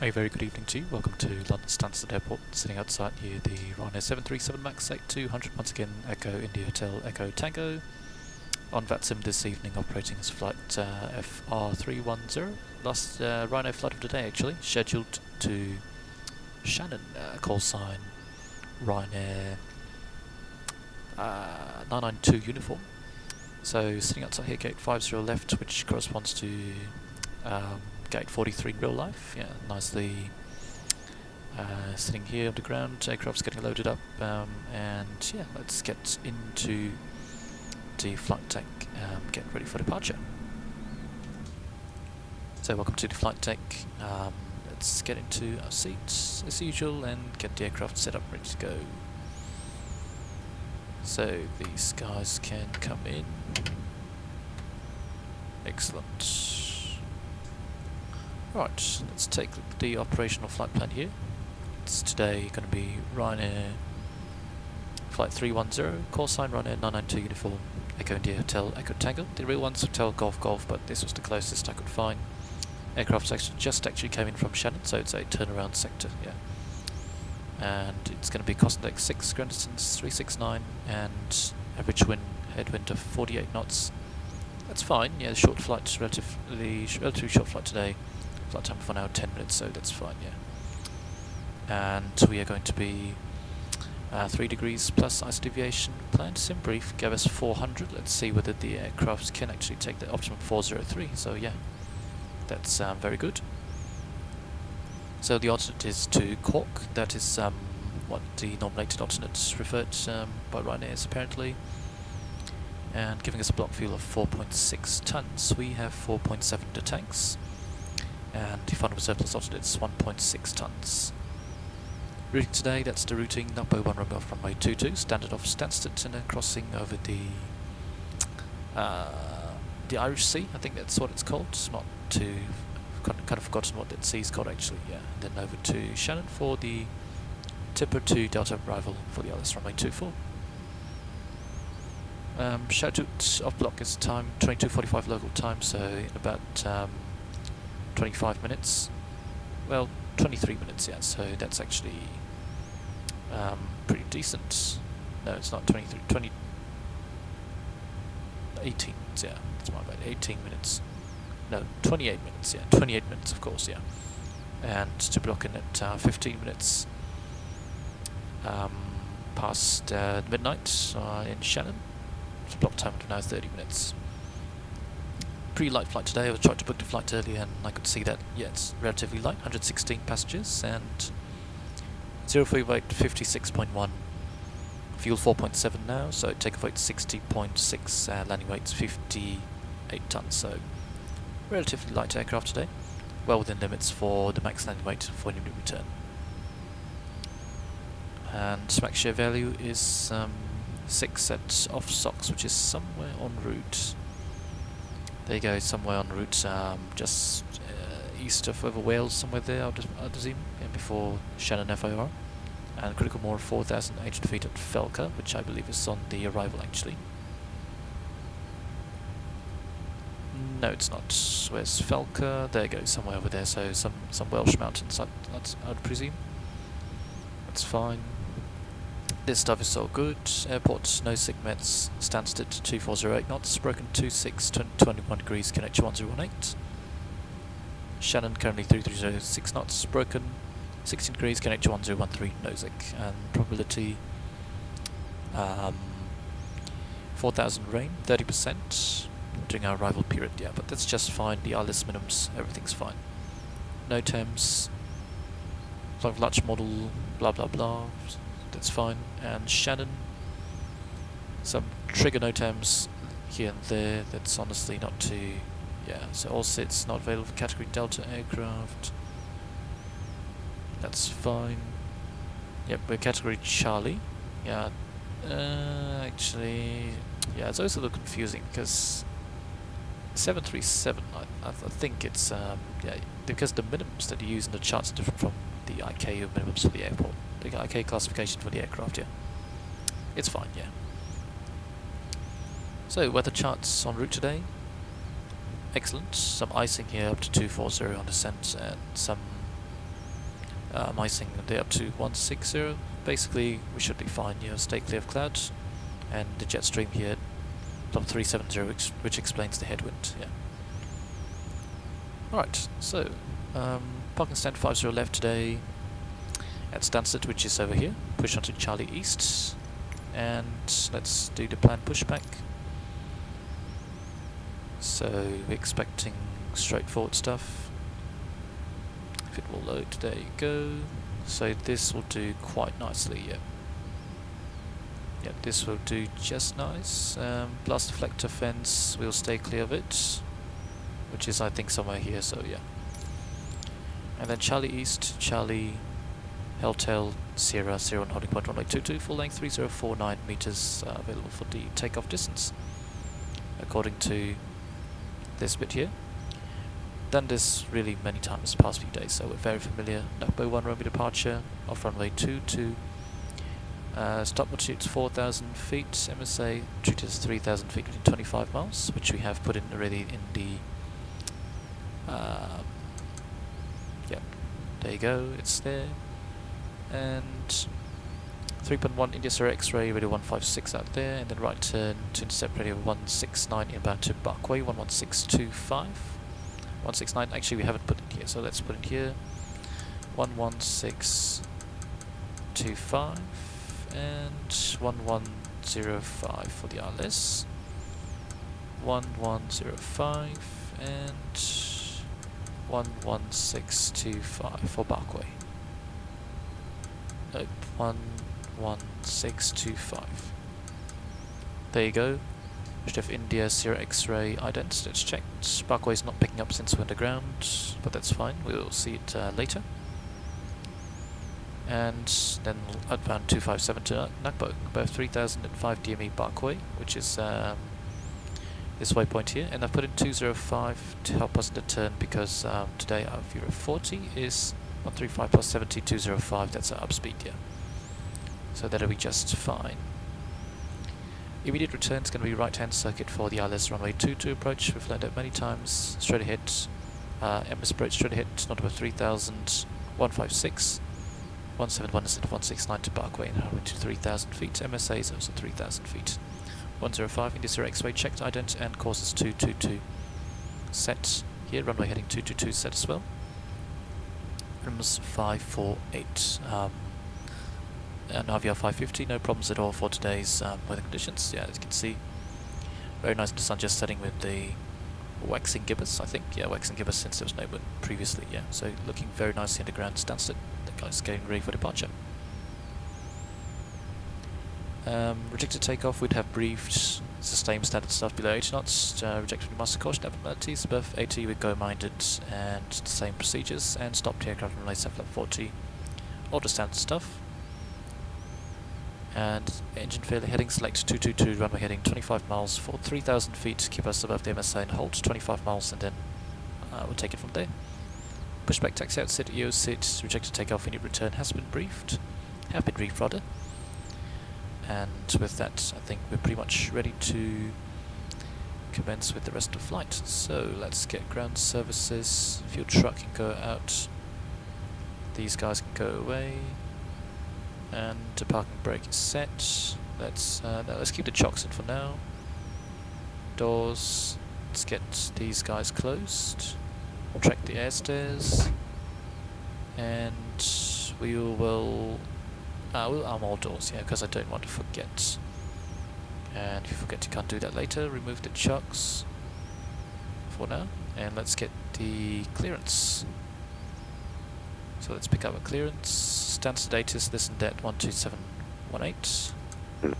A very good evening to you. Welcome to London Stansted Airport. Sitting outside here, the Ryanair 737 MAX 8200, once again Echo India Hotel Echo Tango. On VATSIM this evening, operating as flight FR310. Last Ryanair flight of the day, actually. Scheduled to Shannon, callsign Ryanair 992 uniform. So sitting outside here, gate 50 left, which corresponds to gate 43 in real life. Yeah, nicely sitting here on the ground. Aircraft's getting loaded up, and yeah, let's get into the flight deck, get ready for departure. So welcome to the flight deck. Let's get into our seats as usual and get the aircraft set up, ready to go. So these guys can come in. Excellent. Right, let's take the operational flight plan here. It's today going to be Ryanair Flight 310, call sign Ryanair 992 uniform, Echo India Hotel Echo Tango. The real one's Hotel Golf Golf, but this was the closest I could find. Aircraft actually came in from Shannon, so it's a turnaround sector, yeah. And it's going to be cost index 6, ground distance 369, and average headwind of 48 knots. That's fine, yeah, short flight, relatively short flight today. Flight time for now 10 minutes, so that's fine, yeah. And we are going to be 3 degrees plus ice deviation. Planned sim brief gave us 400. Let's see whether the aircraft can actually take the optimum 403. So yeah, that's very good. So the alternate is to Cork. That is what the nominated alternate referred by Ryanair is apparently, and giving us a block fuel of 4.6 tons. We have 4.7 to tanks. And the final surplus alternate is 1.6 tons. Routing today, that's the routing number 1 runway off runway 22, standard off Stansted, and then crossing over the Irish Sea. I think that's what it's called. It's not too kind of forgotten what that sea is called actually. Yeah, and then over to Shannon for the Tipper 2 Delta arrival for the LS runway 24. Shout out off block is time 22:45 local time, so in about 25 minutes, well 23 minutes, yeah, so that's actually pretty decent. No, it's not 23, 18 minutes, yeah, that's my bad, 18 minutes, no, 28 minutes, yeah, 28 minutes of course, yeah, and to block in at 15 minutes past midnight in Shannon. So block time of now 30 minutes. Pretty light flight today. I was trying to book the flight earlier and I could see that, yeah, it's relatively light, 116 passengers, and 0 fuel weight 56.1, fuel 4.7 now, so takeoff weight 60.6, landing weight 58 tons, so relatively light aircraft today, well within limits for the max landing weight for an immediate return. And max share value is 6 at off SOX, which is somewhere en route. There you go, somewhere en route, just east of over Wales, somewhere there, I'd assume, before Shannon FIR. And critical more 4,800 feet at Felka, which I believe is on the arrival actually. No, it's not. Where's Felka? There you go, somewhere over there, so some Welsh mountains, I'd presume. That's fine. This stuff is so good. Airport, no SIGMETs, Stansted 2408 knots, broken 26, 21 degrees, QNH 1018. Shannon currently 3306 knots, broken 16 degrees, QNH 1013, Nozick, and probability 4,000 rain, 30% during our arrival period, yeah, but that's just fine. The ILS minimums, everything's fine. No temps, large model, blah blah blah. That's fine. And Shannon, some trigger NOTAMs here and there, that's honestly not too, yeah, so all sits not available for category Delta aircraft, that's fine. Yep, we're category Charlie, yeah, actually, yeah, it's always a little confusing because 737, I think it's, yeah, because the minimums that you use in the charts are different from the ICAO minimums for the airport. The IK classification for the aircraft, yeah. It's fine, yeah. So, weather charts en route today. Excellent. Some icing here up to 240 on descent, and some icing the up to 160. Basically, we should be fine. You know, stay clear of clouds, and the jet stream here, top 370, which explains the headwind. Yeah. All right. So, parking stand 50 left today at Stansted, which is over here. Push onto Charlie East, and let's do the planned pushback. So we're expecting straightforward stuff. If it will load, there you go. So this will do quite nicely, yeah. Yeah, this will do just nice. Blast deflector fence, we'll stay clear of it, which is I think somewhere here, so yeah. And then Charlie East, Charlie, Helltail, Sierra, 0 and holding point runway 22, full length 3049 meters, available for the takeoff distance, according to this bit here. Done this really many times the past few days, so we're very familiar. Nakbo 1 runway departure, off runway 22. Stop altitude 4,000 feet, MSA treated as 3,000 feet within 25 miles, which we have put in already in the... yeah, there you go, it's there. And 3.1 India Sierra X-ray, radio 156 out there, and then right turn to intercept radio 169 inbound to Barkway 11625. 169, actually we haven't put it here, so let's put it here. 11625 and 1105 for the RLS. 1105 and 11625 for Barkway. Nope, 11625. There you go. Should have India Sierra X-ray ident. Let's check. Barkway's not picking up since we're underground, but that's fine. We'll see it later. And then outbound 257 to Nakbo, about 3005 DME Barkway, which is this waypoint here. And I've put in 205 to help us in the turn because today our Euro 40 is 135 plus 70, 205. That's our upspeed, yeah. So that'll be just fine. Immediate return is going to be right-hand circuit for the ILS runway 22 approach. We've learned that many times. Straight ahead, MS approach straight ahead, not over 3,000, 156, 171 instead of 169 to Barkway, and runway to 3,000 feet. MSA is also 3,000 feet. 105 India Sierra X-ray checked, ident, and course is 222 set here. Runway heading 222 set as well. Rims 548. And RVR 550, no problems at all for today's weather conditions. Yeah, as you can see, very nice. The sun just setting with the waxing gibbous, I think. Yeah, waxing gibbous since there was no wind previously. Yeah, so looking very nicely underground. Stansted, the guy's getting ready for departure. Rejected takeoff, we'd have briefed. It's the same standard stuff below 80 knots. Rejected master caution abnormalities above 80 with go minded, and the same procedures. And stopped aircraft runway 740. All the standard stuff. And engine failure heading, select 222, runway heading 25 miles for 3,000 feet, keep us above the MSA and hold 25 miles, and then we'll take it from there. Pushback taxi out, sit, EO sit, rejected takeoff, immediate return have been briefed rather. And with that, I think we're pretty much ready to commence with the rest of the flight. So let's get ground services, fuel truck can go out, these guys can go away. And the parking brake is set. Let's keep the chocks in for now. Doors. Let's get these guys closed. Check the air stairs, and we'll arm all doors, yeah, because I don't want to forget. And if you forget, you can't do that later. Remove the chocks for now, and let's get the clearance. So let's pick up a clearance. Stansted status, this and that, 12718.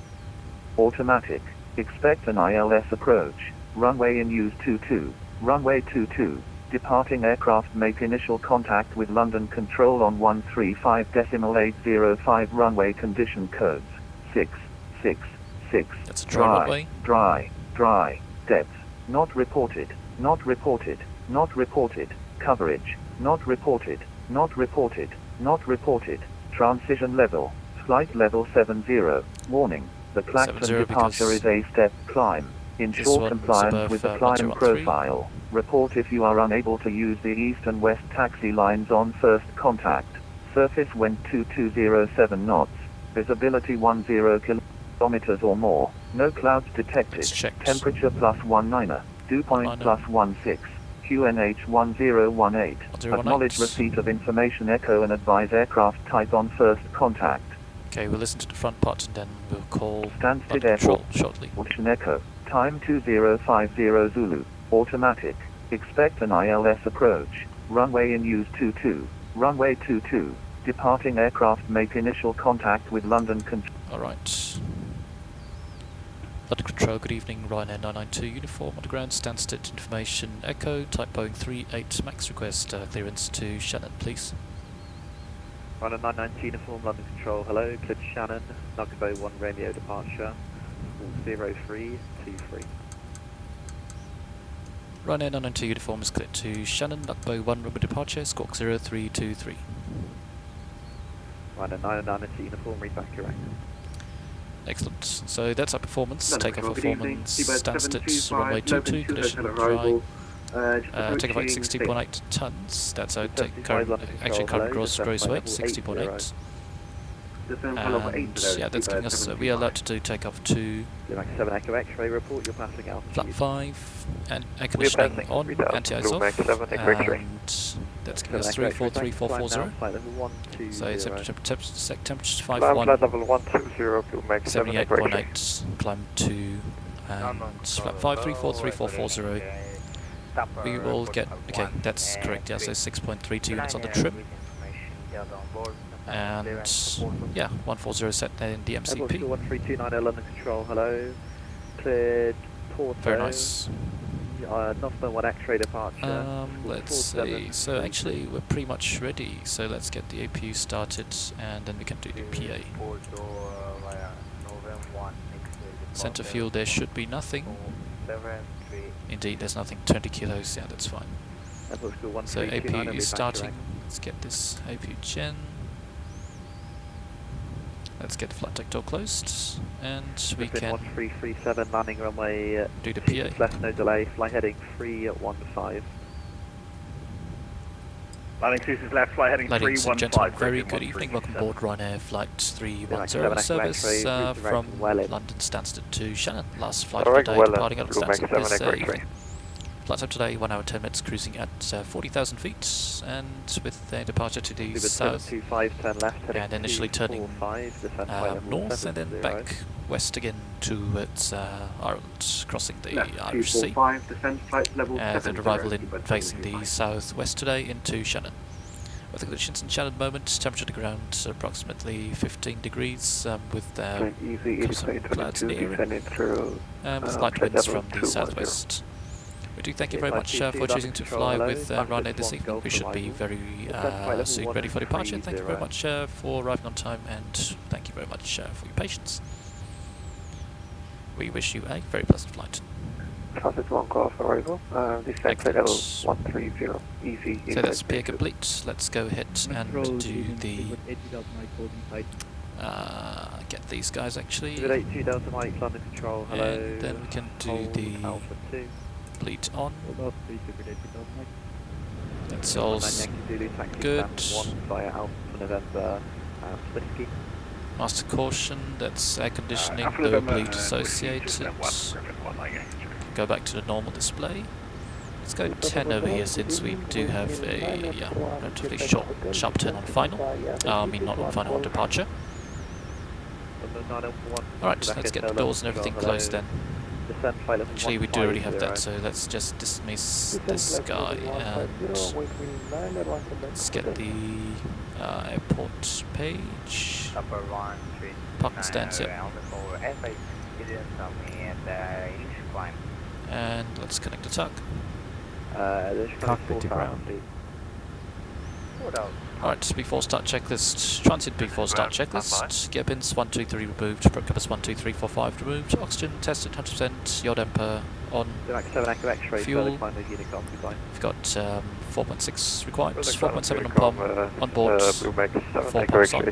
Automatic. Expect an ILS approach. Runway in use 22. Runway 22. Departing aircraft make initial contact with London Control on 135.805 runway condition codes. 666. That's a dry runway. Dry. Depth. Not reported. Not reported. Not reported. Coverage. Not reported. Not reported. Not reported. Transition level. Flight level 70. Warning. The Clacton departure is a step climb. Ensure compliance with the climb profile. Report if you are unable to use the east and west taxi lines on first contact. Surface wind 2207 knots. Visibility 10 kilometers or more. No clouds detected. It's checked. Temperature +19. Dew point +16. QNH 1018. 1018. Acknowledge receipt of information echo and advise aircraft type on first contact. Okay, we'll listen to the front part and then we'll call Stansted control Airport. shortly. Ocean Echo. Time 2050 Zulu. Automatic. Expect an ILS approach. Runway in use 22. Runway 22. Departing aircraft make initial contact with London Control. Alright. London Control, good evening. Ryanair 992 uniform on the ground. Stansted information echo. Type Boeing 38 max request clearance to Shannon, please. Ryanair 992 uniform, London Control, hello. Clear to Shannon. Nugbo 1 radio departure. 0323. Ryanair 992 uniform is cleared to Shannon. Nugbo 1 rubber departure. Squawk 0323. Ryanair 992 uniform, read back correct. Excellent. So that's our performance. Takeoff Good evening. performance. Seabird Stansted 725, runway 22. Condition hotel dry. arrival. Takeoff weight 60.8 tons. That's our current gross weight 60.8. And yeah, that's giving us. We are allowed to do takeoff to Max 7 Echo X-ray report, you're passing altitude. flat 5 and air conditioning on, anti-ice off, and that's giving us 343440. So it's temperature 51, level 120, Pushback 78.8, climb to and flat 533440. We will get, okay, that's correct, yeah, so 6.32 units on the trim. And yeah, 140 set in the MCP. 13290 London Control, hello. Cleared Porto. Very nice. Northbound 1 X-ray departure. Let's see. So actually, we're pretty much ready. So let's get the APU started, and then we can do the PA. Center fuel, there should be nothing. Indeed, there's nothing. 20 kilos. Yeah, that's fine. So APU is starting. Let's get this APU gen. Let's get the flight deck door closed, and we can 1337 landing runway do the PA. Left, no delay, fly heading 315. Landing 26 left, fly heading Ladies and 315. gentlemen, very good evening. Welcome aboard Ryanair Flight 310 service from London Stansted to Shannon. Last flight of the day, departing out of Stansted this evening. Flight time today, 1 hour 10 minutes, cruising at 40,000 feet, and with a departure to the south, 725, turn left, heading and initially turning north and then back west again towards Ireland, crossing the Irish Sea. Then arrival in facing the southwest today into Shannon. Weather conditions in Shannon moment, temperature to ground approximately 15 degrees with some clouds near and with light winds from the southwest. We do thank you very much for choosing to fly with Ryanair this evening. We should be very soon ready for departure. Thank you very much for arriving on time, and thank you very much for your patience. We wish you a very pleasant flight. Transit 1 call for arrival. Descent level 130, easy. So that's PA complete. Let's go ahead and do the get these guys actually, 2 Delta Mike, London Control, hello. and then we can do the bleed on. That's all good. Master caution, that's air conditioning, no bleed associated. Go back to the normal display. Let's go 10 over here since we do have a relatively sharp turn on final. I mean not on final, on departure. Alright, let's get the doors and everything closed then. Actually, we do already have that, so let's just dismiss this guy and let's get the airport page. Parking stands, yep. And let's connect the tug. Cockpit to ground. Alright, before start checklist, transit before start checklist, gear pins 1, 2, 3 removed, prop compass 1, 2, 3, 4, 5 removed, oxygen tested 100%, yaw damper on, fuel, we've got 4.6 required, 4.7 on pump, on board, 4 pumps on,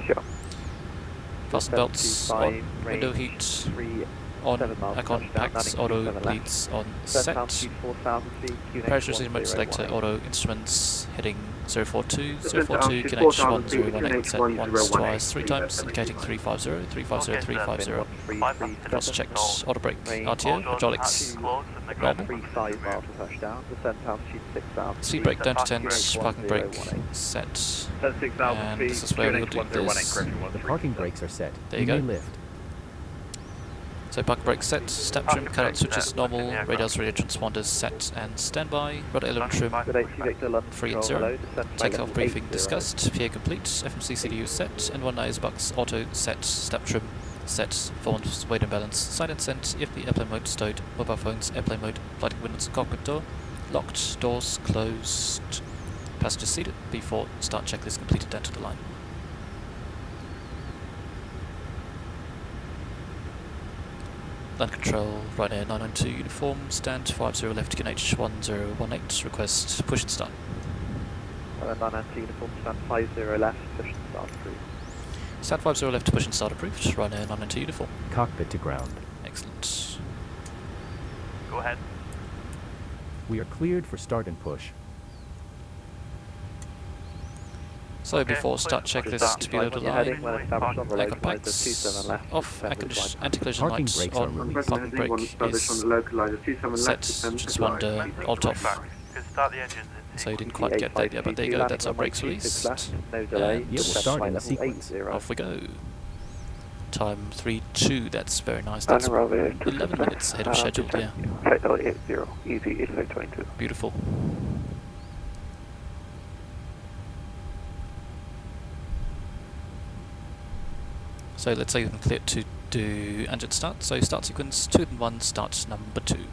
fasten belts on, window heat on, aircon packs, auto bleeds on set, parachute instrument selector, auto instruments, heading 042, 042, QNH 1018, set once, twice, three times, indicating 350, 350, 350. Cross-checked, auto brake, RTO, hydraulics, normal. 35 miles to touchdown, descend altitude 6,000. Speed brake down to 10, parking brake set. 6,000 And feet, this is where we'll QNH do 1018, this. Griffin The 13. parking brakes are set. There you may go. lift. So parking brake set, step trim, cutout switches normal, radars, radio transponders set and standby, rudder element trim, Good 80 Victor, London free and Control, zero. hello, descend flight Takeoff level briefing 80. discussed, PA complete, FMC CDU set, and 1 eyes box auto set, step trim set, phones weight and balance, silent sent if the airplane mode stowed, mobile phones, airplane mode, flight windows and cockpit door, locked, doors closed, passengers seated, before start checklist completed, enter the line. Land control, Ryanair 992 uniform, stand 50 left, QNH 1018, request push and start. 990 uniform, stand 50 left, push and start approved. Stand 50 left, push and start approved, Ryanair 992 uniform. Cockpit to ground. Excellent. Go ahead. We are cleared for start and push. So before start checklist, below the Heading line, well established on the leg localizer, on packs, 27 left. off anti-collision Parking lights brakes are on, released. parking brake is set, just wonder, alt off. Start the engines. So you didn't quite get that yet, but there you go, that's our brakes released. No delay. And Yeah, we'll start in the sequence. off we go. Time 3:2, that's very nice, that's And runway 11 minutes ahead of schedule, yeah. Flight level 80, easy 8522. Beautiful. So let's say you can clear to do engine start. So start sequence 2 and 1, start number 2.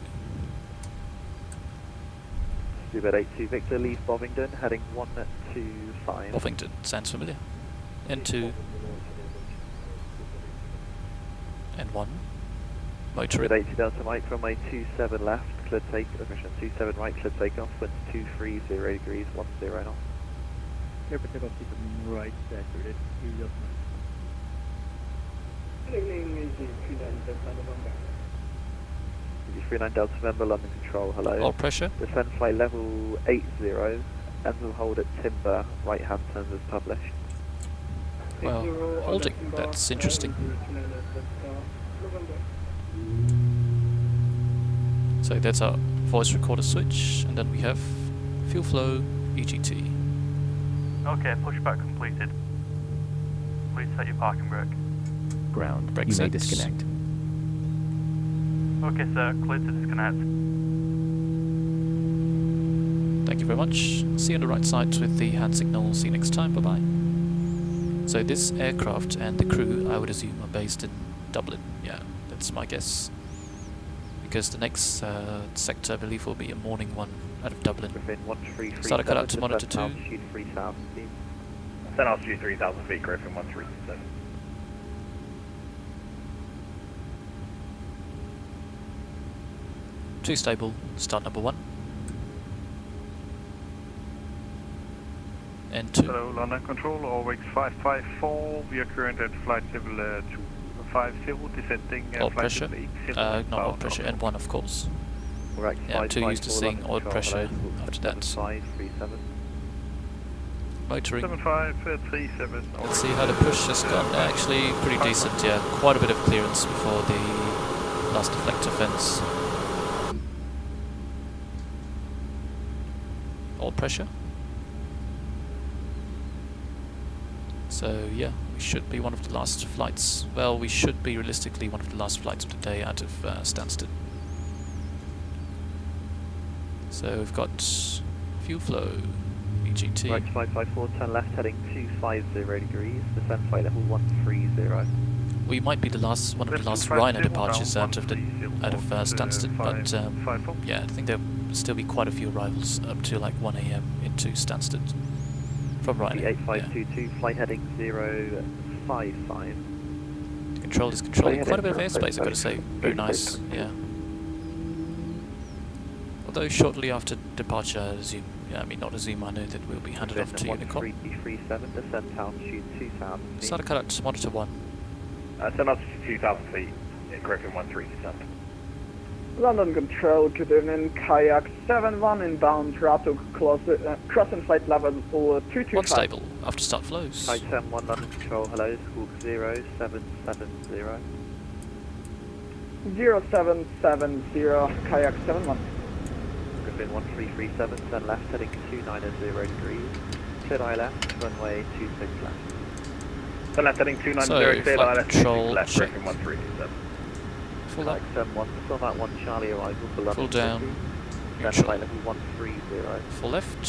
Stuart 82 Victor, leave Bovingdon, heading 125. Bovingdon, sounds familiar. N2 N1. Stuart Motoring. 80 Delta Mike, runway 27 left, clear take, mission 27 right, clear takeoff, winds 230 degrees, 10 knots. Clear for takeoff, keep them right, accurate, Good evening, is 39 Delta November, London Control, hello. All pressure. Descend flight level 80, ends will hold at Timber, right hand turns as published. Well, holding, that's interesting. So that's our voice recorder switch, and then we have fuel flow, EGT. Okay, pushback completed. Please set your parking brake. Ground. Brake You may set. disconnect. Okay, sir, clear to disconnect. Thank you very much. See you on the right side with the hand signal. See you next time. Bye-bye. So this aircraft and the crew, I would assume, are based in Dublin. Yeah, that's my guess. Because the next sector, I believe, will be a morning one out of Dublin. Griffin 1337, Start a cutout to monitor 2. altitude 3000 feet. Send altitude 3,000 feet, Griffin 137. Two stable, start number 1. And 2. Hello, London Control, Orwix 554. We are current at flight level 250, descending Oil flight pressure. level 80. Not oil pressure, and 1, of course. Correct, Yeah, I'm too used to 554 seeing London oil Control, pressure hello. after that. 7537. Motoring. 7537. Let's see how the push has gone. Actually, pretty decent, yeah. Quite a bit of clearance before the last deflector fence. Oil pressure. So yeah, we should be one of the last flights. Well, we should be realistically one of the last flights of the day out of Stansted. So we've got fuel flow, EGT. Right, 554, turn left, heading 250 degrees, descend flight level 130. We might be the last one of the last Ryanair departures out of Stansted, but yeah, I think there'll still be quite a few arrivals up to like 1 AM into Stansted from Ryanair. 8522, flight heading 055. The control is controlling quite a bit of airspace, I've got to say. Very nice, yeah. Although shortly after departure, I assume, yeah, I mean not assume, I know that we'll be handed off to Unicom. 1337, descend altitude 2000 feet. Start a cutout, monitor 1. Send altitude 2,000 feet, Griffin 137. London Control, good evening. Kayak 7-1 inbound, Ratuk, crossing flight level 225. One stable, after start flows. Hi 71 London Control, hello, Squawk 0770. 0770, Kayak 7-1. Griffin 1337, turn left heading 290 degrees. Cleared eye left, runway 26 left. Turn left heading 290, So, cleared flight eye left, control 26 left, check. Griffin 1337. Full Kayak up, 71, still that 1 Charlie arrival for London full down, City. Turn neutral, flight level 130. full left,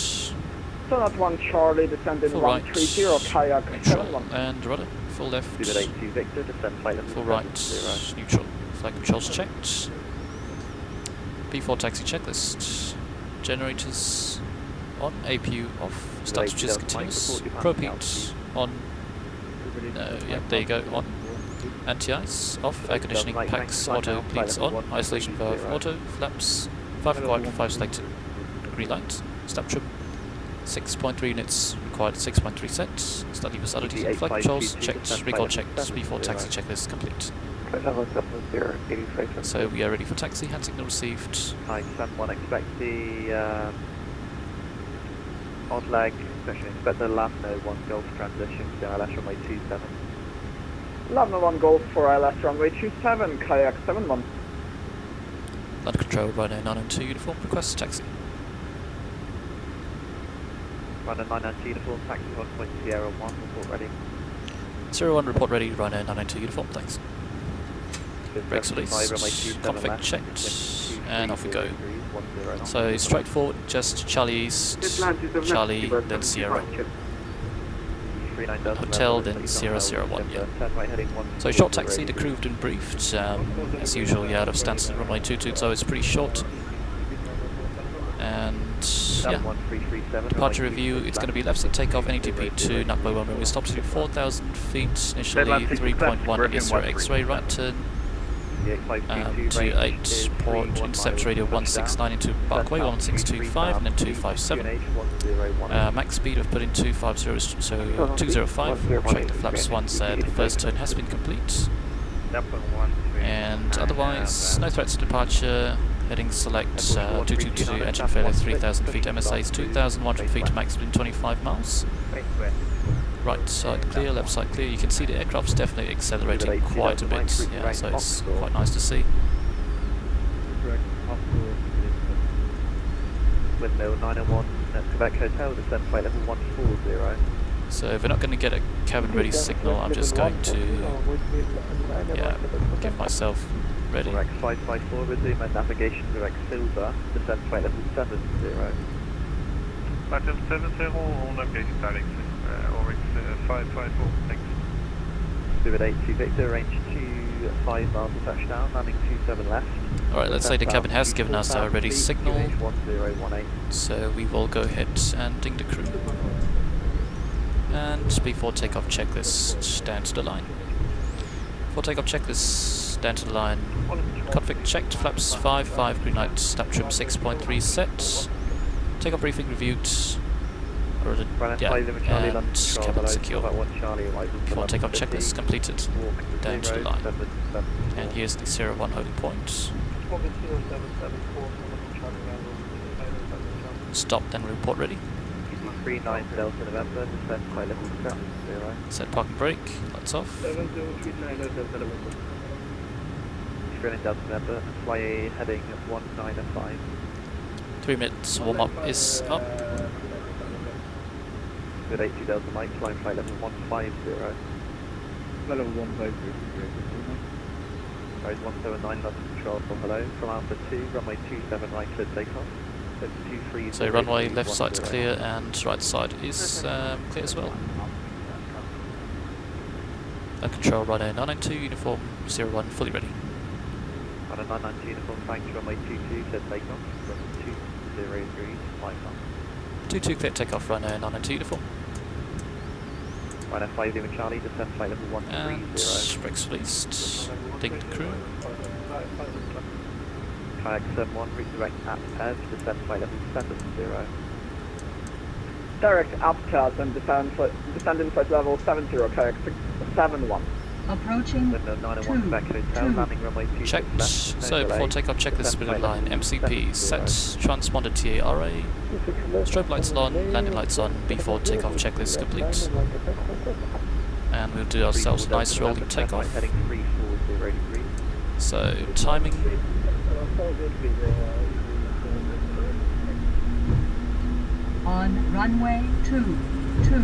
Sonat 1 Charlie, descending full right, 130, Kayak neutral, 7-1. and rudder, full left, Pivot 82 Victor, descend flight level full right, 70. neutral. Flight controls checked. B4 taxi checklist. Generators on, APU off, start switches continuous, propete on, yep, there you go, on. Anti-ice off, air conditioning, packs, auto, bleeds on, isolation valve, auto, flaps, 5 required, 5 selected, green light, stop trim, 6.3 units required, 6.3 sets, start lever solidity, flight controls checked, recall checked, B4 taxi checklist complete. Flight level 70, So we are ready for taxi, hand signal received. Hi, someone expect the odd leg, expect the last no 1 Golf transition to ILS runway 27. London 1 Golf for ILS runway 27, Kayak 7-1. Land control, Ryanair 902 uniform, request taxi. Ryanair 992 uniform, taxi 1 Sierra 1, report ready. 01 report ready, Ryanair 992 uniform, thanks. Brakes 75, runway released, 27 config left, checked, wind and off we go. 230 degrees, 10 So straight forward, just Charlie East, Charlie, then Sierra. 39 Delta Hotel, November, then please Sierra don't hold, 01, yeah. turn right heading 1 So short taxi, the crew have been briefed, as usual, yeah, out of Stansted runway 22, so it's pretty short. And yeah, 1337, departure runway review, 26 it's going to be left. left at takeoff, NETP to Nakbo 1 runway, stops at 4,000 feet, initially Deadline 3.1 Griffin is your X-ray, right turn, 28 port, intercept radio 169 into Barkway 1625 and then 257. Max speed of put in 250, so 205, check the flaps once the first turn has been complete. And otherwise, no threats to departure, heading select 222, engine failure 3000 feet, MSA's 2100 feet, max speed 25 miles. Right side clear, left side clear. You can see the aircraft's definitely accelerating quite a bit, yeah, so it's quite nice to see. Windmill 901 at Quebec Hotel, descend flight level 140. So if we're not going to get a cabin ready signal, I'm just going to get myself ready. Correct 554, resume and navigation direct Silver, descend flight level 70. Flight level 70, on navigation direct, Oryx 554, thanks. Pivot 82 Victor, range 25 miles to touchdown, landing 27 left. Alright, let's say the cabin has given us our ready signal, 1018. so we will go ahead and ding the crew. And before takeoff checklist, down to the line. Before takeoff checklist, down to the line. Config checked, flaps 5, green light, stop trim 6.3 set. Takeoff briefing reviewed. Yeah, and cabin secure. Before takeoff checklist completed, down to the line. And here's the 01 holding point. Stop, then report ready. 39 Delta November, descend flight level 70. Set park and brake, lights off. 39 Delta November, fly heading 195. 3 minutes warm up is up. Good 82 Delta Mike, climb flight level 150. Level 150. Road 179 London Control, hello. From Alpha 2, runway 27 right, clear takeoff. So runway left side's clear and right side is clear as well. And control Ryanair 992 uniform 01 fully ready. On a 992 uniform, thanks, runway 22, clear takeoff. From 20 degrees, 5 knots. 22 clear takeoff, Ryanair 992 uniform. Ryanair 50 Charlie, descend flight level 130. And brakes released. Ding the crew. Kayak 71, redirect at PEV, descend flight level 70. Direct up pass and descend in flight level 70, Kayak 71. Approaching Window 901 Quebec Hotel, landing runway 26 Checked. left. So before takeoff, check this bit of line. MCP set. Transponder TARA. Strobe lights on. Landing lights on. Before takeoff checklist complete. And we'll do ourselves a nice rolling takeoff. Heading 340 degrees. So timing. on runway 22.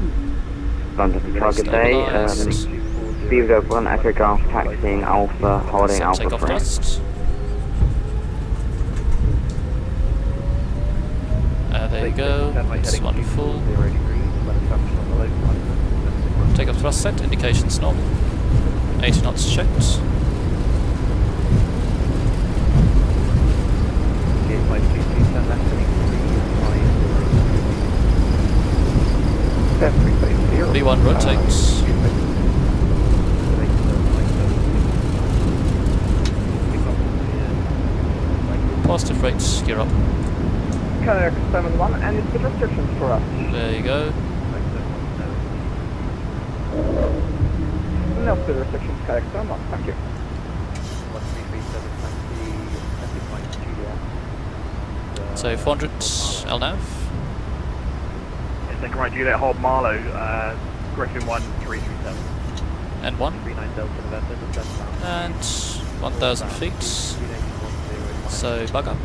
London target bay, speed up 1 Echo Golf, taxiing Alpha, holding Set Alpha takeoff 3. thrust. There you go. It's wonderful. Takeoff thrust set. Indications normal. 80 knots checked. B1 rotates. Positive rates, gear up. Kayak 7-1, any speed restrictions for us? There you go. No speed restrictions, Kayak 7-1, thank you. So 400 LNAV. Yes, thank you, right, Juliet, hold Marlow, Griffin 1337. And 1. And 1,000 feet. So bug up.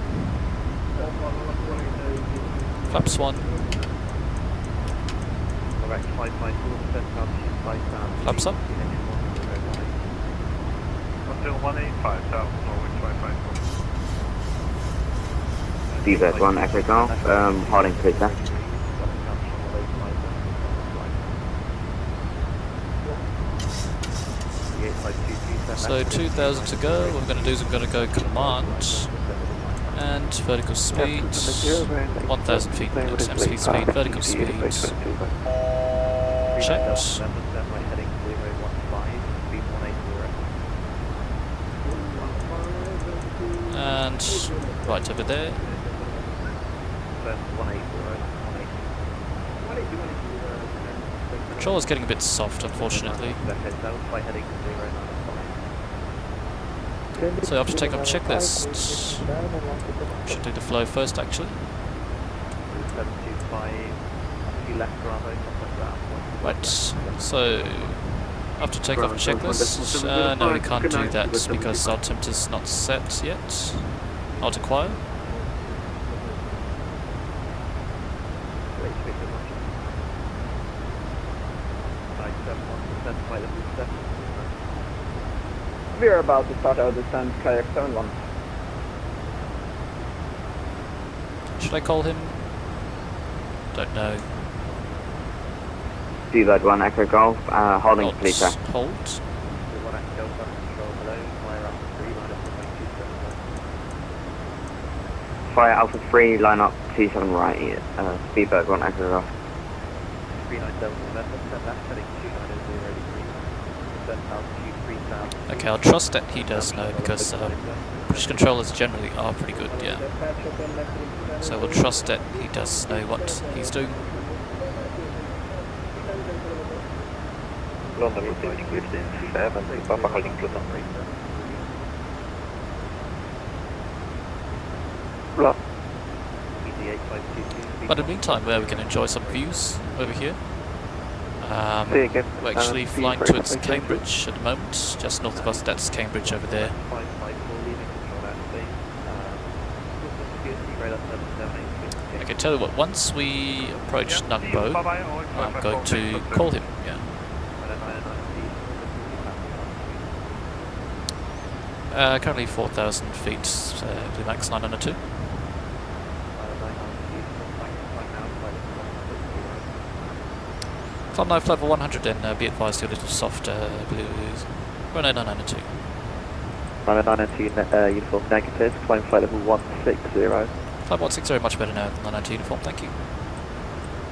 Flaps 1. Flaps up. Until 185, South Norwich 554. DZ 1 Echo Golf, holding clear left. So 2,000 to go. What we're going to do is we're going to go command and vertical speed, 1,000 feet next, speed, vertical speed, checked, and right over there. Control is getting a bit soft, unfortunately. So after takeoff checklist, should do the flow first actually. Right, so after takeoff checklist, no, we can't do that because our altimeter's not set yet, not acquired. We are about to start our descent, Kayak 7-1. Should I call him? Don't know. DZ 1 Echo Golf, holding clear left. Hold. Fire Alpha 3, line up 27 right, speedbird 1 Echo Golf. 397 Okay, I'll trust that he does know because British controllers generally are pretty good, yeah. So we'll trust that he does know what he's doing. London rotating 15-7, Papa holding Pluton. But in the meantime, where we can enjoy some views over here. We're actually flying towards Cambridge at the moment, just north of us. That's Cambridge over there. Okay, tell you what, once we approach Nugbo, I'm going to call him, yeah. Currently 4,000 feet, Blue Max 902. Climb knife level 100 and be advised you're a little soft, Blues. Runway 902. Runway 902, uniform negative, climb flight level 160. Climb 160, much better now than 902 uniform, thank you.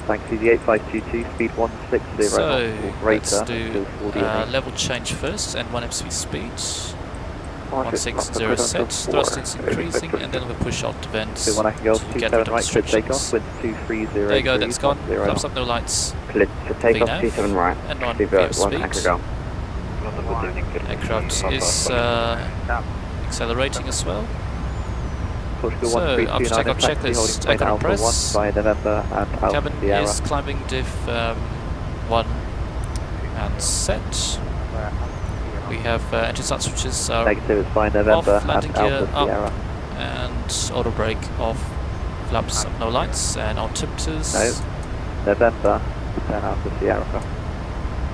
Thanks, easy 8522, speed 160. So, let's do level change first and 1 MSV speed. 160 set, thrust is increasing, and then we'll push out the vents to get rid of restrictions. There you go, that's gone. Flaps up, no lights. Clear to takeoff, VNAV, 27 right, and on speedbird VF 1 Echo speed. Golf. Aircraft is accelerating as well. Portugal So, 1329 after takeoff taxi checklist, holding Echo Alpha press. 1 by November and Alpha Cabin Sierra. is climbing diff 1 and set. We have engine start switches are Negative is by November off, landing and gear Alpha up, Sierra. and auto brake off, flaps up, no lights, and altimeters. No. November 10 Alpha Sierra.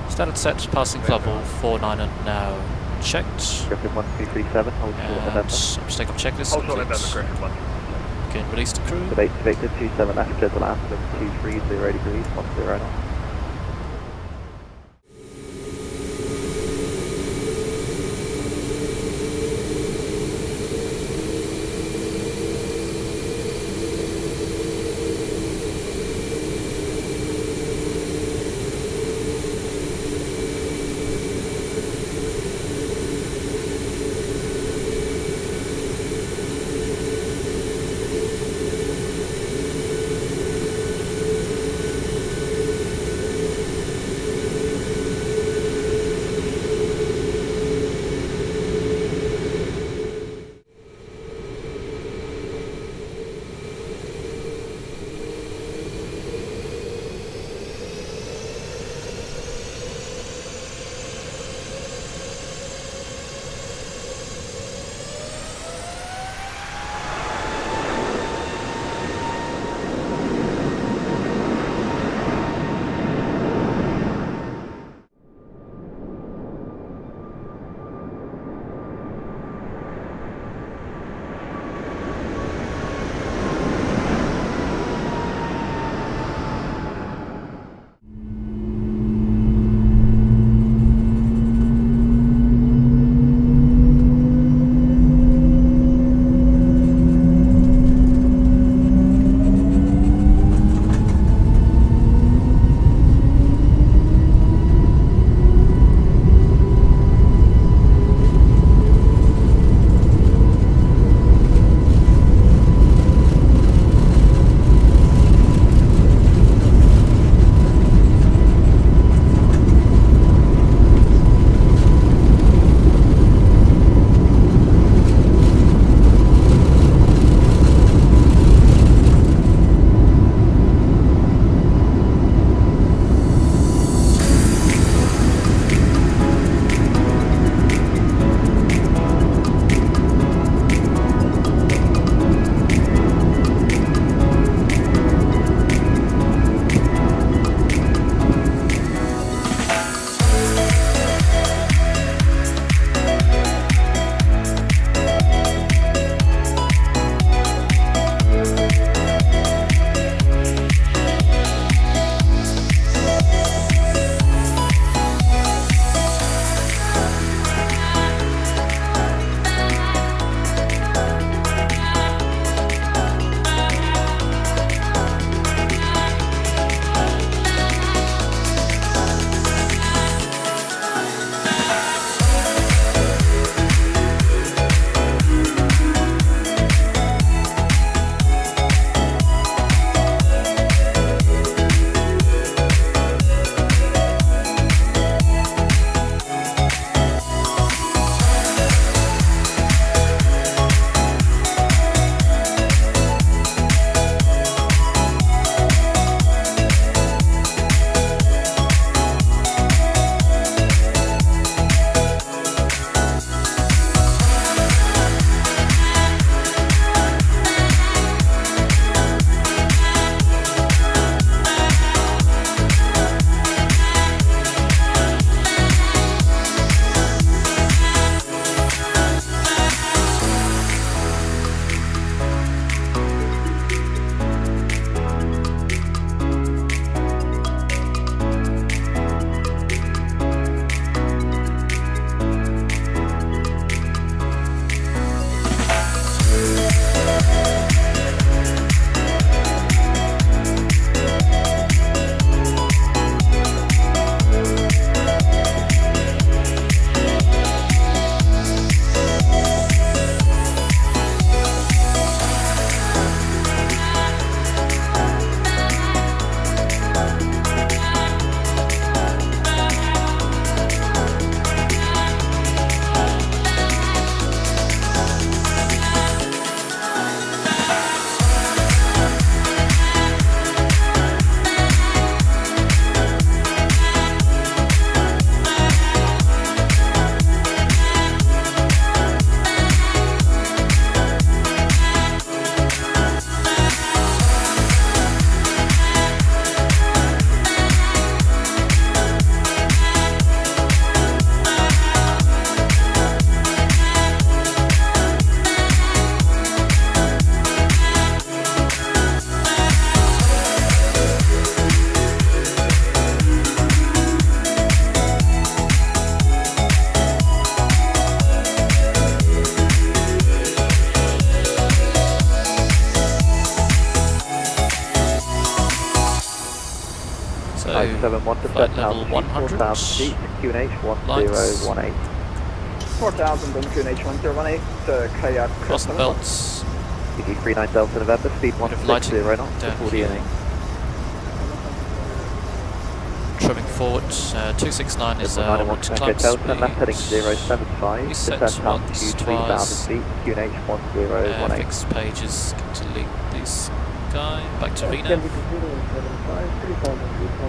Standard set, passing level 49 now checked. Griffin 1237, hold short And November. takeoff checklist Also November, complete. Griffin 1. Again, release to crew. Debate to Victor 27 left, clear to land, 230 degrees, 10 knots. 1 to Flight set level altitude 100. 4,000 feet, QNH Lights. 1018. 4000 on QNH 1018, kayak Cross the belts. EG 39 Delta November, speed Bit of lighting 160 knots to down 40 here. NA. Trimming forward. 269 is our wanted Echo time Delta, left heading speed. 075, Reset descent once, altitude twice. 3000 feet, QNH 1018. Fixed pages. Delete this guy. Back to Reno.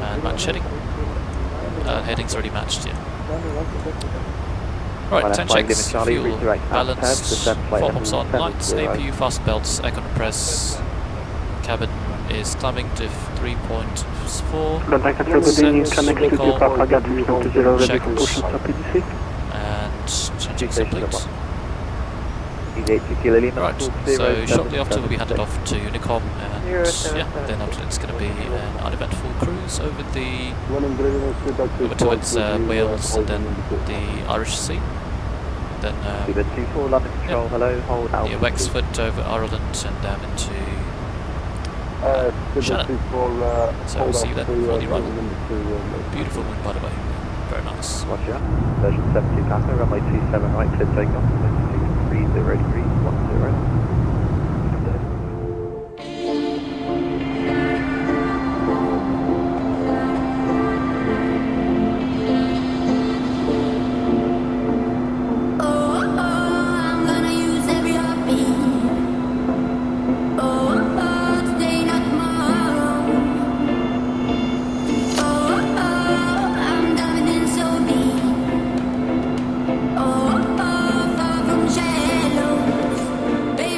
And match heading. Heading's already matched here. Right, 10 checks, fuel balanced, 4 hops on, lights, APU, fast belts, echo press, cabin is climbing to 3.4, set, recall, checks, and changing complete. Right, so shortly after we'll be handed off to Unicom, and yeah, then after it's going to be an uneventful cruise over towards Wales and then the Irish Sea. Then Control, hello, hold out. near Wexford over Ireland and down into Shannon. So we'll see you then for the arrival. Beautiful wind, by the way, very nice. Roger, version 72 Papa, runway 27 right, clear takeoff, 30 degrees, 10. Baby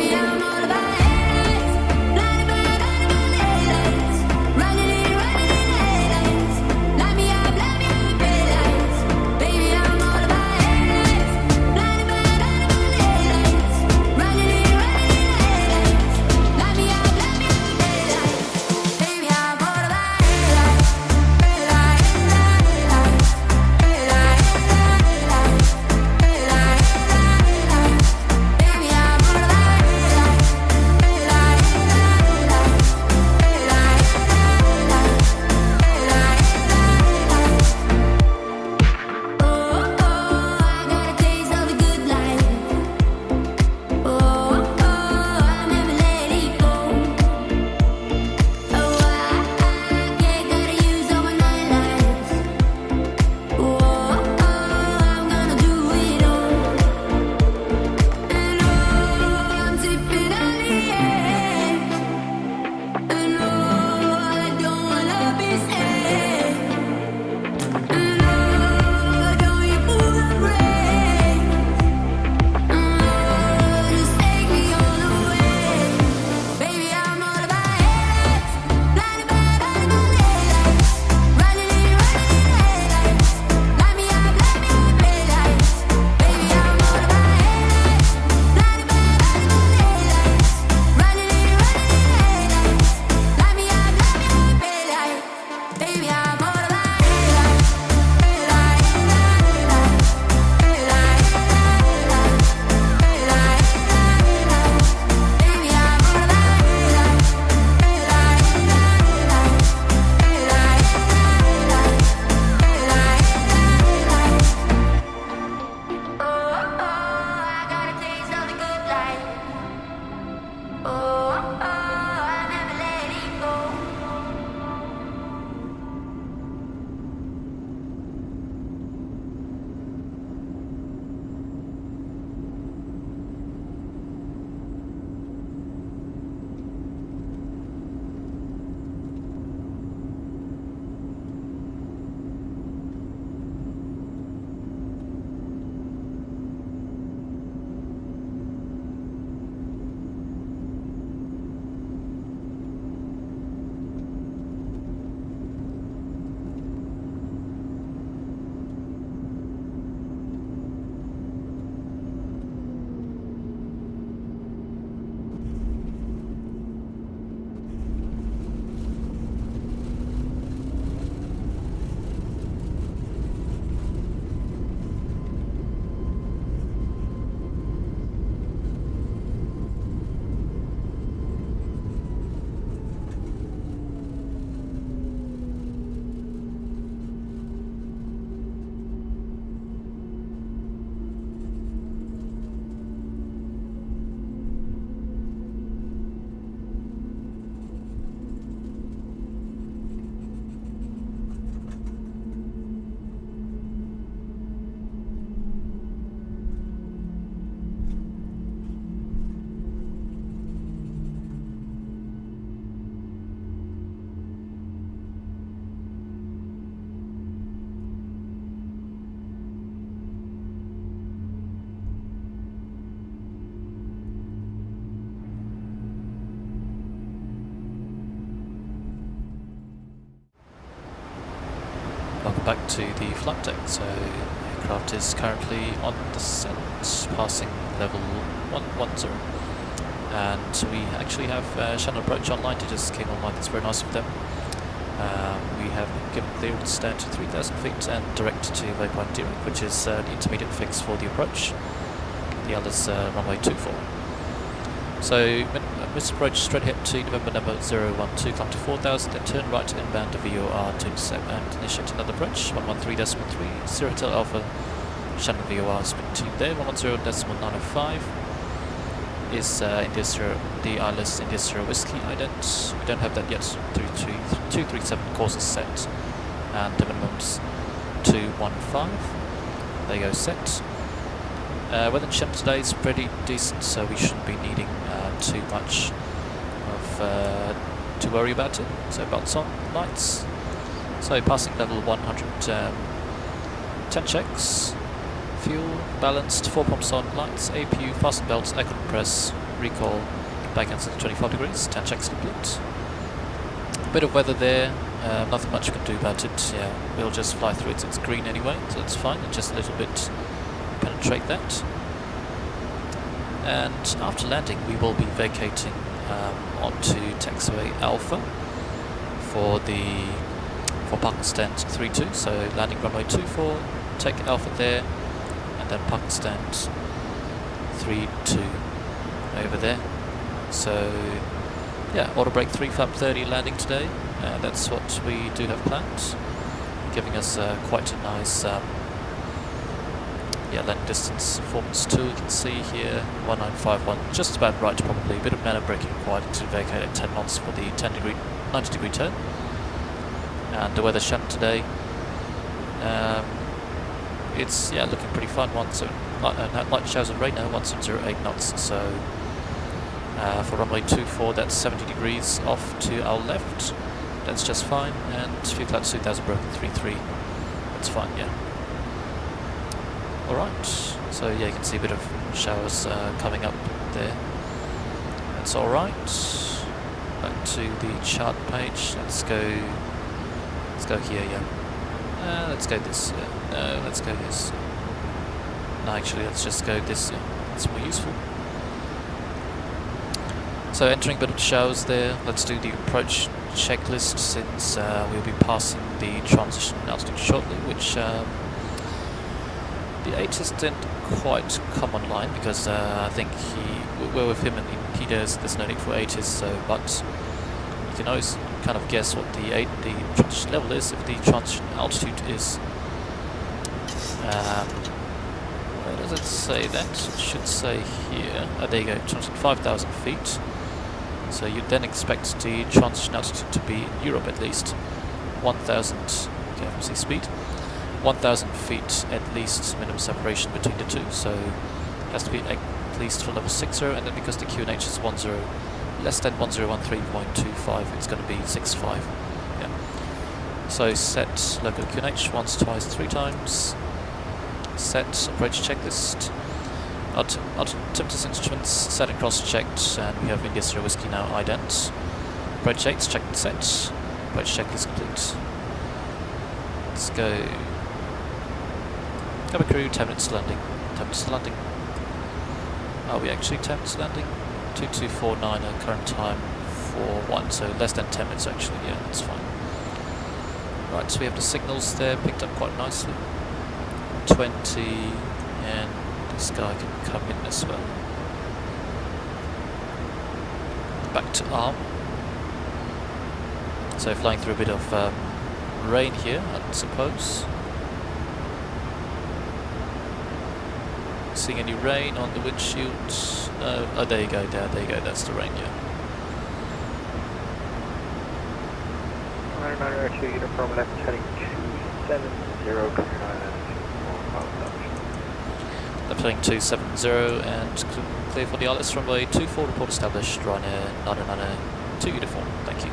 welcome back to the flight deck. So aircraft is currently on descent, passing level 110. And we actually have Shannon Approach online. It just came online, that's very nice of them. We have given clearance down to 3,000 feet and direct to waypoint direct, which is the intermediate fix for the approach. The other's runway 24. So Miss Approach straight ahead to November number 012, climb to 4,000, then turn right inbound to VOR to intercept and initiate another approach. 113.3, 0 Hotel Alpha, Shannon VOR, spin 2 there. 110.905 is the ILS India Sierra Whiskey ident. We don't have that yet. 237 course is set, and the minimum's 215. There you go, set. Weather in Shannon today is pretty decent, so we shouldn't be needing too much of to worry about it. So belts on, lights. So passing level 100, 10 checks. Fuel, balanced, 4 pumps on, lights, APU, fasten belts, air compress, recall, back answer 25 degrees, 10 checks complete. A bit of weather there, nothing much we can do about it. Yeah, we'll just fly through it. It's green anyway, so it's fine. Just a little bit penetrate that. And after landing, we will be vacating onto taxiway Alpha for parking stand 32. So landing runway 24, take Alpha there, and then parking stand 32 over there. So yeah, auto brake 3 flap 30 landing today. That's what we do have planned, giving us quite a nice landing distance performance tool. You can see here 1951, just about right probably. A bit of manner braking required to vacate at 10 knots for the 90 degree turn. And the weather Shannon today, it's looking pretty fine. Light showers and rain now, 1708 knots. So for runway 24, that's 70 degrees off to our left. That's just fine. And fuel cloud 2000 broken 33. That's fine, yeah. Alright, so yeah, you can see a bit of showers coming up there. That's alright. Back to the chart page. Let's go here, yeah. Let's go this, no, let's go this. No, actually, let's just go this, yeah. It's more useful. So entering a bit of showers there. Let's do the approach checklist, since we'll be passing the transition altitude shortly, which the ATIS didn't quite come online, because I think we're with him and he does, there's no need for ATIS, so, but you can always kind of guess what the transition level is if the transition altitude is, where does it say that? It should say here, there you go, transition 5,000 feet, so you'd then expect the transition altitude to be in Europe at least 1,000 KFMC speed. 1,000 feet at least minimum separation between the two, so it has to be at least for level 60, and then because the QNH is less than 1013.25, it's going to be 65. Yeah. So set local QNH once, twice, 3 times. Set approach checklist. Altimeter instruments set and cross checked, and we have India Sierra Whiskey now ident. Approach checks checked and set. Approach checklist complete. Let's go. Cabin crew, 10 minutes landing. 10 minutes landing. Are we actually 10 minutes landing? 2249 at current time 41, so less than 10 minutes actually, yeah, that's fine. Right, so we have the signals there picked up quite nicely. 20, and this guy can come in as well. Back to arm. So flying through a bit of rain here, I suppose. Seeing any rain on the windshield? No. Oh, there you go, there you go, that's the rain, yeah. 992 uniform left heading 270, Left heading 270 and clear for the ILS runway 24, report established, Ryanair 992 uniform, thank you.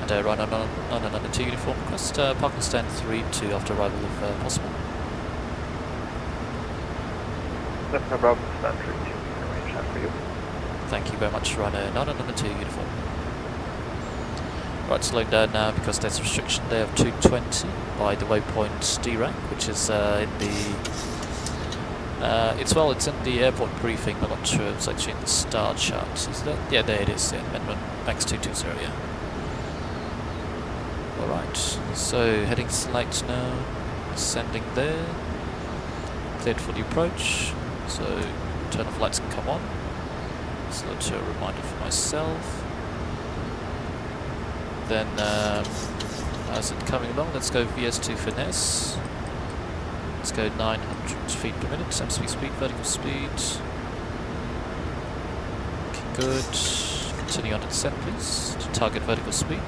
And Ryanair 992 uniform, request parking stand 32 after arrival if possible. That's no problem, stand 32, we can arrange that for you. Thank you very much, Ryanair 992 uniform. Right, slowing down now because there's a restriction there of 220 by the waypoint D rank, which is in the... it's in the airport briefing, but I'm not sure it's actually in the star chart. Is that? Yeah, there it is, yeah, minimum max 220, yeah. Alright, so heading slate now, ascending there, cleared for the approach, so turn off lights can come on. So that's a reminder for myself. Then, as it coming along, let's go VS2 finesse. Let's go 900 feet per minute, MSP speed, vertical speed. Looking good. Continue on to descent, please, to target vertical speed.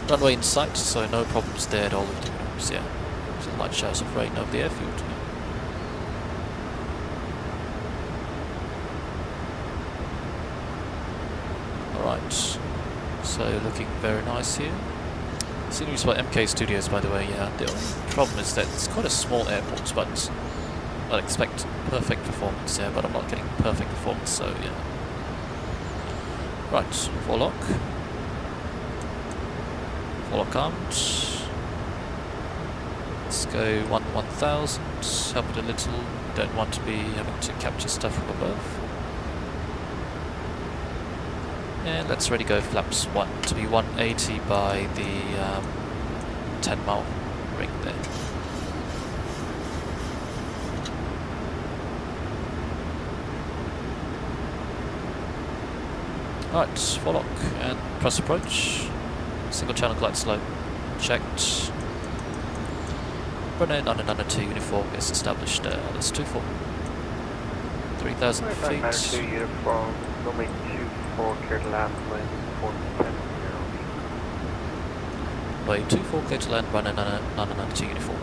Runway in sight, so no problems there at all with the windows, yeah. Some light showers of rain over the airfield. Alright. So looking very nice here. Scenery's by MK Studios, by the way, yeah. The only problem is that it's quite a small airport, but I'd expect perfect performance, yeah, but I'm not getting perfect performance, so yeah. Right, four lock armed. Let's go 1000, help it a little, don't want to be having to capture stuff from above. And let's ready go flaps 1 to be 180 by the 10 mile ring there. Alright, full lock and press approach. Single channel glide slope checked. Runway 992 uniform is established. That's 24. 3,000 feet. 992 uniform, runway 24, clear to land, wind 410. Runway 24, clear to land, runway 992 uniform.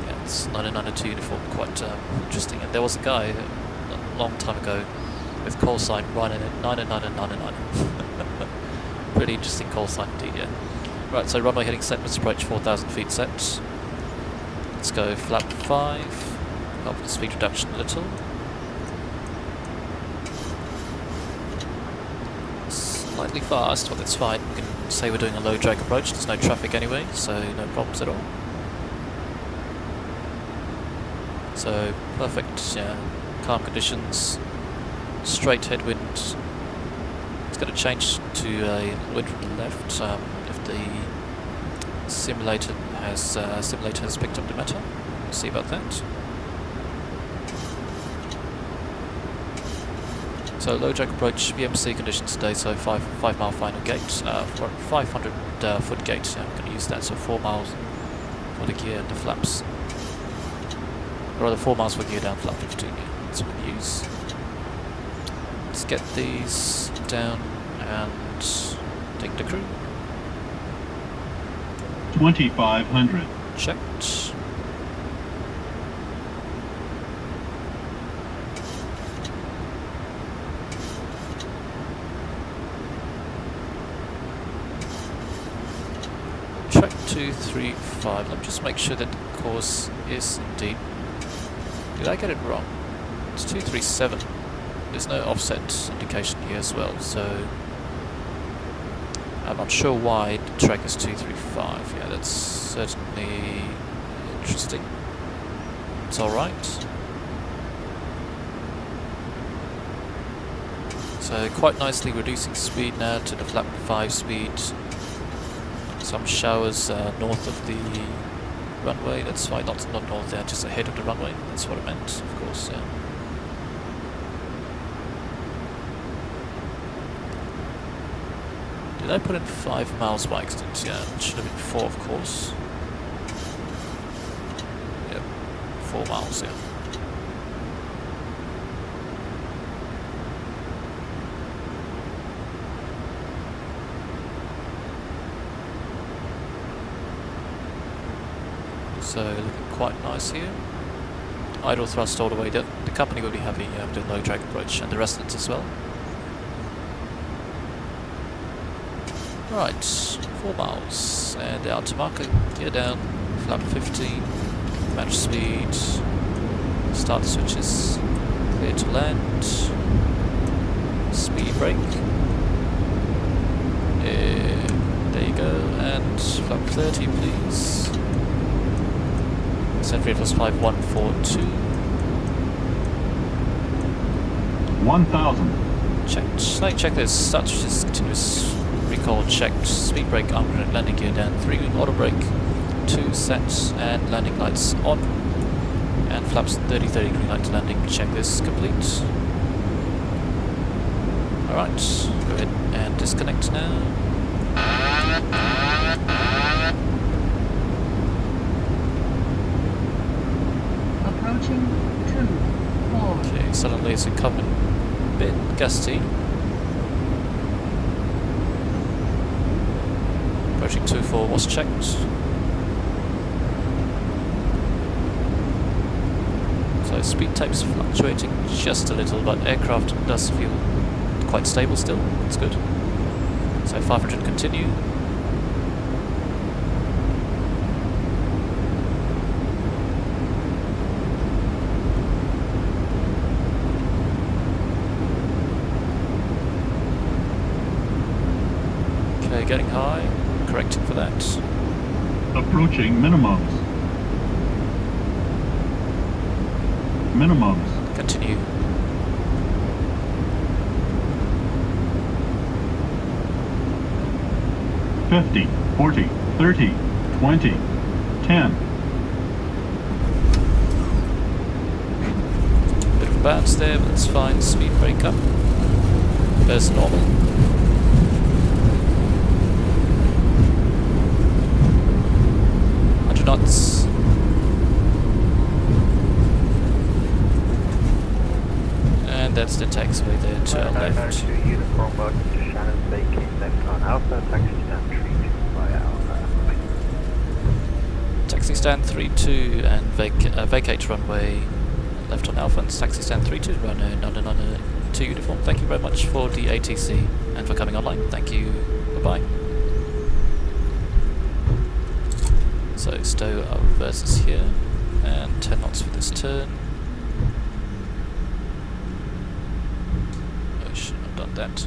Yeah, it's 992 uniform, quite interesting. And there was a guy a long time ago with call sign running at 999. Pretty interesting call sign indeed, yeah. Right, so runway heading set, must approach 4,000 feet set. Let's go flap 5, help with the speed reduction a little. Slightly fast, but that's fine. We can say we're doing a low drag approach, there's no traffic anyway, so no problems at all. So, perfect, yeah, calm conditions, straight headwind. It's going to change to a wind from the left if the simulator has picked up the matter. We'll see about that. So low drag approach, VMC conditions today, so 5 mile final gate, 500 foot gate, yeah, I'm going to use that, so 4 miles for the gear and the flaps. Or rather 4 miles for gear down, flap 15, yeah, that's what we use. Let's get these down and take the crew. 2,500. Checked. Track 235. Let me just make sure that the course is indeed. Did I get it wrong? It's 237. There's no offset indication here as well, so I'm not sure why the track is 235. Yeah, that's certainly interesting. It's alright. So quite nicely reducing speed now to the flap 5 speed. Some showers north of the runway, that's fine, not north there, just ahead of the runway, that's what I meant, of course, yeah. Did I put in 5 miles by accident? Yeah, it should have been 4, of course. Yep, 4 miles, yeah. So looking quite nice here. Idle thrust all the way. The company will be happy with the low drag approach, and the residents as well. Right, 4 miles, and the outer marker, gear down, flap 15, match speed, start switches, clear to land, speed brake. There you go, and flap 30 please. Center rate was 5142. 1,000. Checked. Like check this. Such is continuous recall checked. Speed brake, armor, landing gear down. 3 wing auto brake. 2 sets and landing lights on. And flaps 30 green light to landing. Check this complete. Alright, go ahead and disconnect now. Approaching 2-4. Okay, suddenly it's becoming a bit gusty. Approaching 2-4 was checked. So speed type's fluctuating just a little, but aircraft does feel quite stable still. That's good. So 500 continue. Okay, getting high. Correcting for that. Approaching minimums. Minimums. Continue. $50, $40, $30, $20, $10. Bit of a bounce there, but that's fine. Speed brake up. There's normal. Knots. And that's the taxiway there to our left. Uniform welcome to Shannon, vacating left on Alpha, taxi stand 32 by Alpha. Taxi stand 32 and vacate runway left on Alpha, and taxi stand 32 runway 992 uniform. Thank you very much for the ATC and for coming online. Thank you. Bye-bye. So stow our reverses here, and 10 knots for this turn. I should have done that.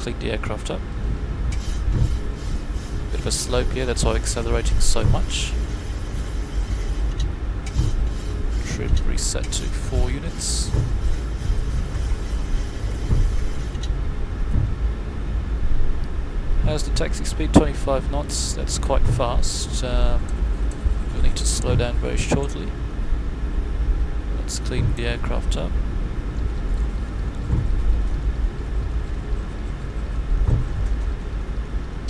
Clean the aircraft up. Bit of a slope here, that's why accelerating so much. Trim reset to 4 units. How's the taxi speed? 25 knots, that's quite fast. We'll need to slow down very shortly. Let's clean the aircraft up.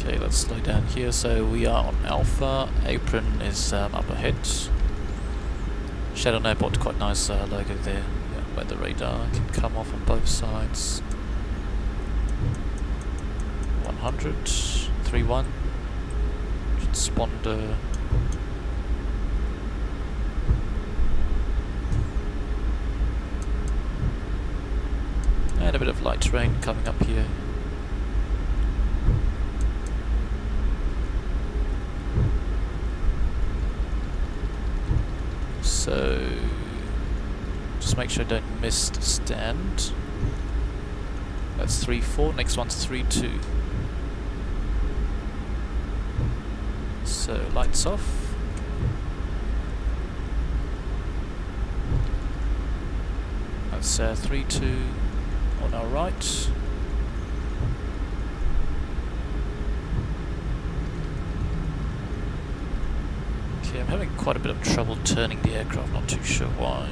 Okay, let's slow down here. So we are on Alpha. Apron is up ahead. Shutdown Airport, quite nice logo there. Yeah, where the radar can come off on both sides. 100, 3-1. Transponder. And a bit of light rain coming up here. So just make sure I don't missed stand. That's 3-4, next one's 3-2. So lights off. That's 3-2 on our right. Okay, I'm having quite a bit of trouble turning the aircraft, not too sure why.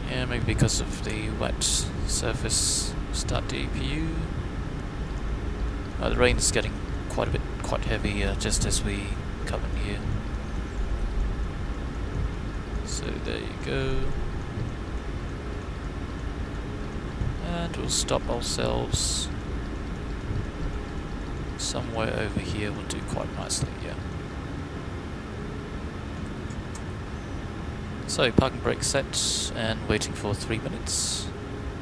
Yeah, maybe because of the wet surface. Start the APU. The rain is getting quite heavy just as we come in here. So there you go. And we'll stop ourselves somewhere over here. We'll do quite nicely, yeah. So parking brake set and waiting for 3 minutes.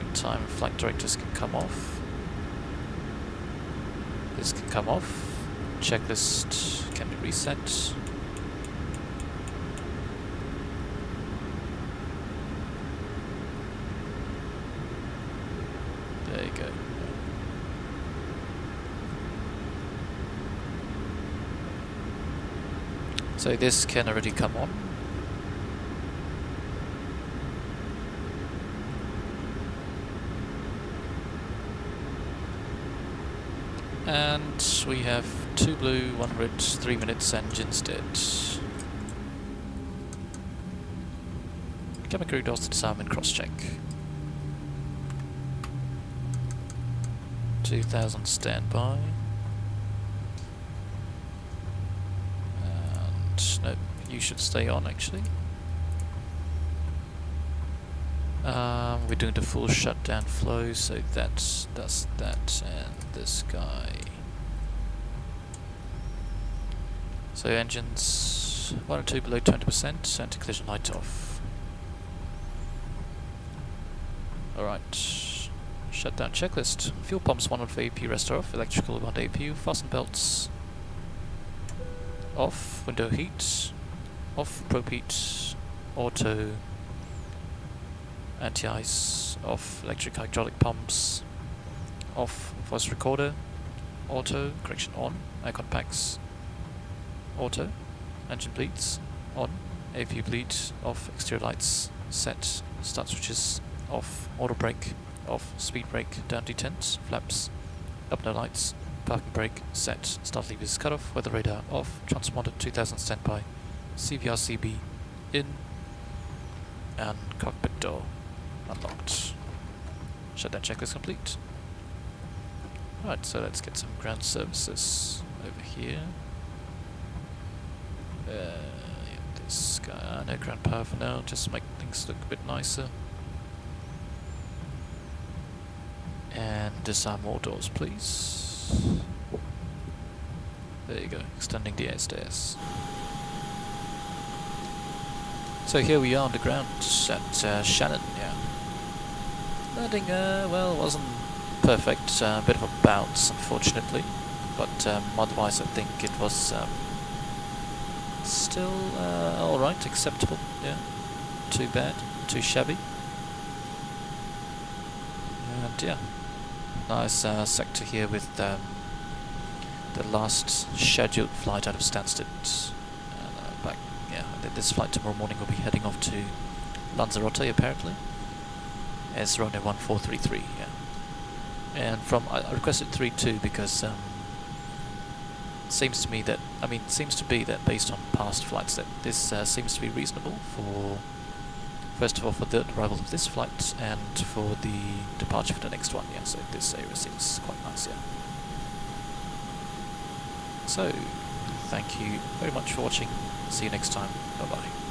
Meantime, flight directors can come off. This can come off. Checklist can be reset. There you go. So this can already come on. And we have 2 blue, 1 red, 3 minutes, engines dead. Cabin crew doors to disarm and cross check. 2000 standby. And no, you should stay on actually. We're doing the full shutdown flow, so that's that, and this guy. So engines 1 and 2 below 20%, anti-collision light off. Alright, shutdown checklist. Fuel pumps 1 on for APU rest off, electrical 1 APU, fasten belts off, window heat off, probe heat, auto, anti-ice off, electric hydraulic pumps off, voice recorder auto, correction on, aircon packs auto, engine bleeds on, APU bleed off, exterior lights set, start switches off, auto brake off, speed brake down detent, flaps up, no lights, parking brake set, start levers cut off, weather radar off, transponder 2000 standby, CVR CB in, and cockpit door unlocked. Shutdown checklist complete. Right, so let's get some ground services over here. This guy, no ground power for now, just make things look a bit nicer. And disarm all doors, please. There you go, extending the air stairs. So here we are on the ground at Shannon, yeah. Landing, well, wasn't perfect, a bit of a bounce, unfortunately, but otherwise I think it was still alright, acceptable, yeah. Too bad, too shabby. And yeah, nice sector here with the last scheduled flight out of Stansted. Back, yeah, this flight tomorrow morning will be heading off to Lanzarote apparently. It's Ryanair 1433, yeah. And from I requested 3-2 because seems to me that seems to be that based on past flights that this seems to be reasonable for first of all for the arrival of this flight and for the departure for the next one. Yeah, so this area seems quite nice. Yeah. So thank you very much for watching. See you next time. Bye bye.